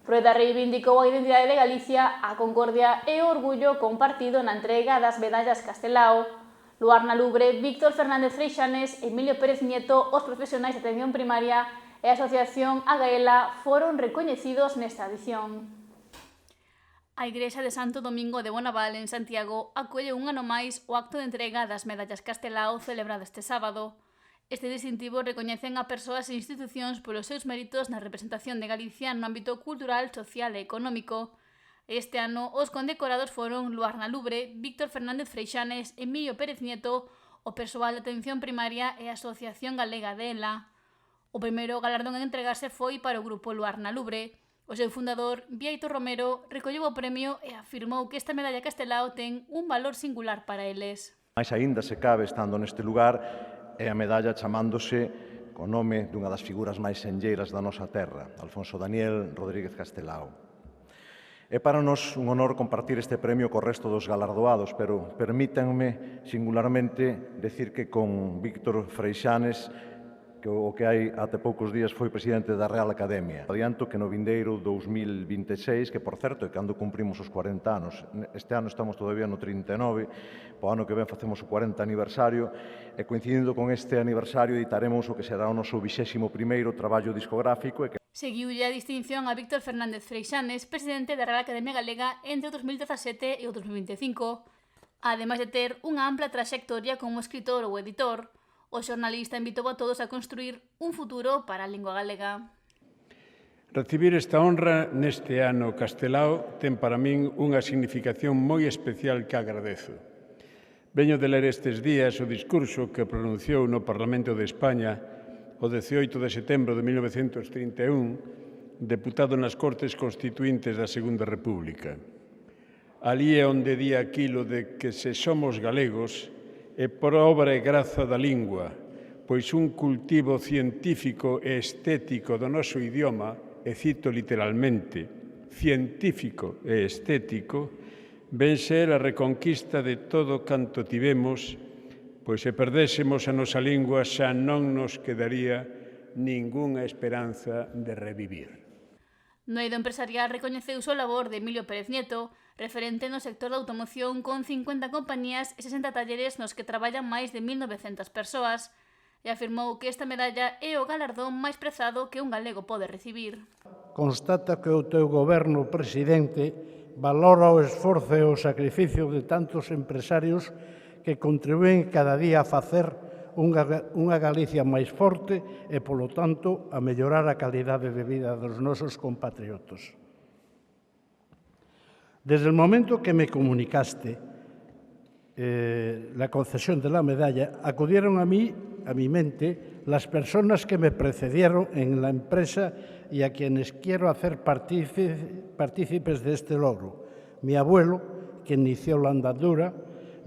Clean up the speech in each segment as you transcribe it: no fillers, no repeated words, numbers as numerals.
Rueda reivindicou a identidade de Galicia, a concordia e o orgullo compartido na entrega das medallas Castelao. Luarna Lubre, Víctor Fernández Freixanes, Emilio Pérez Nieto, os profesionais de atención primaria e a Asociación Agaela foron recoñecidos nesta edición. A Igrexa de Santo Domingo de Bonaval, en Santiago, acolle un ano máis o acto de entrega das medallas Castelao celebrado este sábado. Este distintivo recoñecen a persoas e institucións polos seus méritos na representación de Galicia no ámbito cultural, social e económico. Este ano, os condecorados foron Luarna Lubre, Víctor Fernández Freixanes, Emilio Pérez Nieto, o persoal de atención primaria e a Asociación Galega de ELA. O primeiro galardón en entregarse foi para o grupo Luarna Lubre. O seu fundador, Bieito Romero, recolleu o premio e afirmou que esta medalla Castelao ten un valor singular para eles. Mais aínda se cabe, estando neste lugar, é a medalla chamándose co nome dunha das figuras máis senlleiras da nosa terra, Alfonso Daniel Rodríguez Castelao. É para nós un honor compartir este premio co resto dos galardoados, pero permítanme singularmente decir que con Víctor Freixanes, que o que hai até poucos días foi presidente da Real Academia. Adianto que no vindeiro 2026, que por certo é cando cumprimos os 40 anos, este ano estamos todavía no 39, po ano que ven facemos o 40 aniversario, e coincidindo con este aniversario editaremos o que será o noso 21º traballo discográfico. Seguiulle a distinción a Víctor Fernández Freixanes, presidente da Real Academia Galega entre o 2017 e o 2025. Ademais de ter unha ampla traxectoria como escritor ou editor, o xornalista invitou a todos a construir un futuro para a lingua galega. Recibir esta honra neste ano Castelao ten para min unha significación moi especial que agradezo. Veño de ler estes días o discurso que pronunciou no Parlamento de España o 18 de setembro de 1931, deputado nas Cortes Constituíntes da Segunda República. Alí é onde di aquilo de que se somos galegos é por obra e graza da lingua, pois un cultivo científico e estético do noso idioma, e cito literalmente, científico e estético, ven ser a reconquista de todo canto tivemos, pois se perdésemos a nosa lingua xa non nos quedaría ningunha esperanza de revivir. No eido empresarial recoñeceuse o labor de Emilio Pérez Nieto, referente no sector da automoción con 50 compañías e 60 talleres nos que traballan máis de 1.900 persoas, e afirmou que esta medalla é o galardón máis prezado que un galego pode recibir. Constata que o teu goberno, presidente, valora o esforzo e o sacrificio de tantos empresarios que contribúen cada día a facer unha Galicia máis forte e, polo tanto, a mellorar a calidade de vida dos nosos compatriotas. Desde el momento que me comunicaste la concesión de la medalla, acudieron a mi mente las personas que me precedieron en la empresa y a quienes quiero hacer partícipes de este logro. Mi abuelo, que inició la andadura,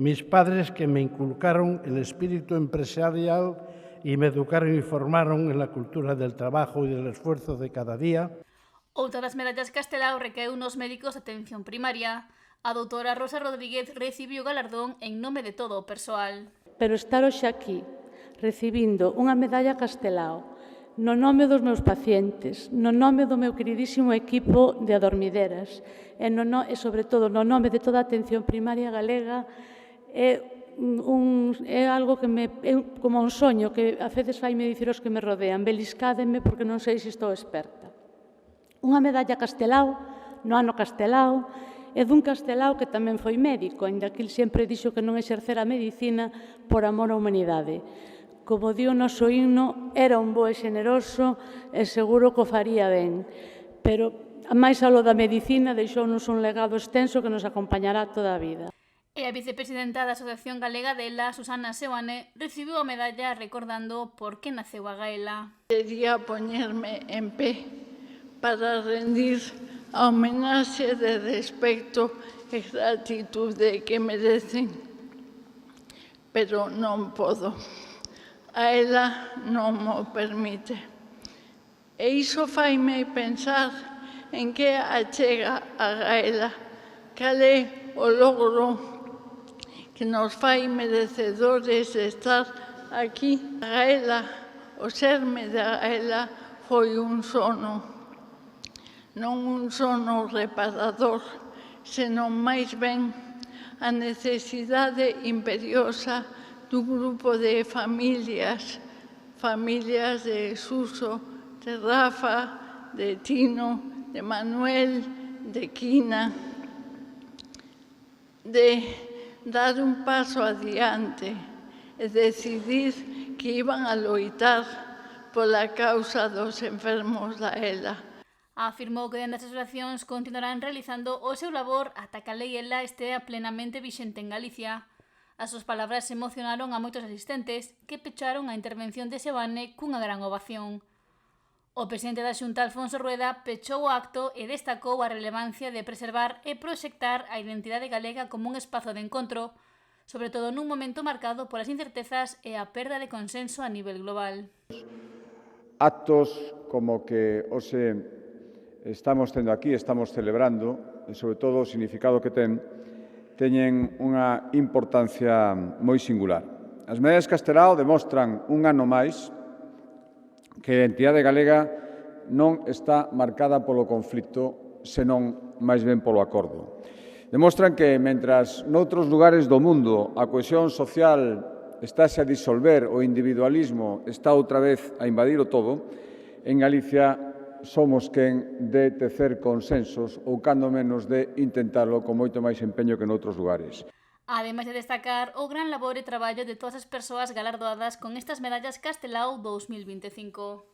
mis padres, que me inculcaron el espíritu empresarial y me educaron y formaron en la cultura del trabajo y del esfuerzo de cada día. Outra das medallas Castelao recaeu nos médicos de atención primaria. A doutora Rosa Rodríguez recibiu o galardón en nome de todo o persoal. Pero estar hoxe aquí, recibindo unha medalla Castelao, no nome dos meus pacientes, no nome do meu queridísimo equipo de adormideras e sobre todo no nome de toda a atención primaria galega, é algo que é como un soño que a veces faime dicir os que me rodean, beliscádeme porque non sei se estou experta. Unha medalla Castelao, no ano Castelao, e dun Castelao que tamén foi médico, aínda que el sempre dixo que non exercera a medicina por amor á humanidade. Como di o noso himno, era un bo e xeneroso e seguro que o faría ben. Pero, máis aló da medicina, deixounos un legado extenso que nos acompañará toda a vida. E a vicepresidenta da Asociación Galega de ELA, Susana Seoane, recibiu a medalla recordando por que naceu a Gaela. Quería poñerme en pé para rendir a homenaxe de respeto e gratitude que merecen, pero non podo. A ela non mo permite. E iso faime pensar en que achega a Gaela, cal é o logro que nos fai merecedores de estar aquí. A Gaela, o serme da Gaela, foi un sono. non un sono reparador, senón máis ben a necesidade imperiosa dun grupo de familias de Suso, de Rafa, de Tino, de Manuel, de Quina, de dar un paso adiante e decidir que iban a loitar pola causa dos enfermos da ELA. Afirmou que dende as asociacións continuarán realizando o seu labor ata que a lei ELA estea plenamente vixente en Galicia. As súas palabras emocionaron a moitos asistentes que pecharon a intervención de Seoane cunha gran ovación. O presidente da Xunta, Alfonso Rueda, pechou o acto e destacou a relevancia de preservar e proxectar a identidade galega como un espazo de encontro, sobre todo nun momento marcado polas incertezas e a perda de consenso a nivel global. Actos como que hoxe estamos tendo aquí, estamos celebrando, e sobre todo o significado que teñen unha importancia moi singular. As medallas Castelao demostran un ano máis que a identidade galega non está marcada polo conflito, senón máis ben polo acordo. Demostran que, mentras noutros lugares do mundo a cohesión social estáse a disolver, o individualismo está outra vez a invadir o todo, en Galicia somos quen de tecer consensos ou, cando menos, de intentalo con moito máis empeño que noutros lugares. Ademais de destacar o gran labor e traballo de todas as persoas galardoadas con estas medallas Castelao 2025.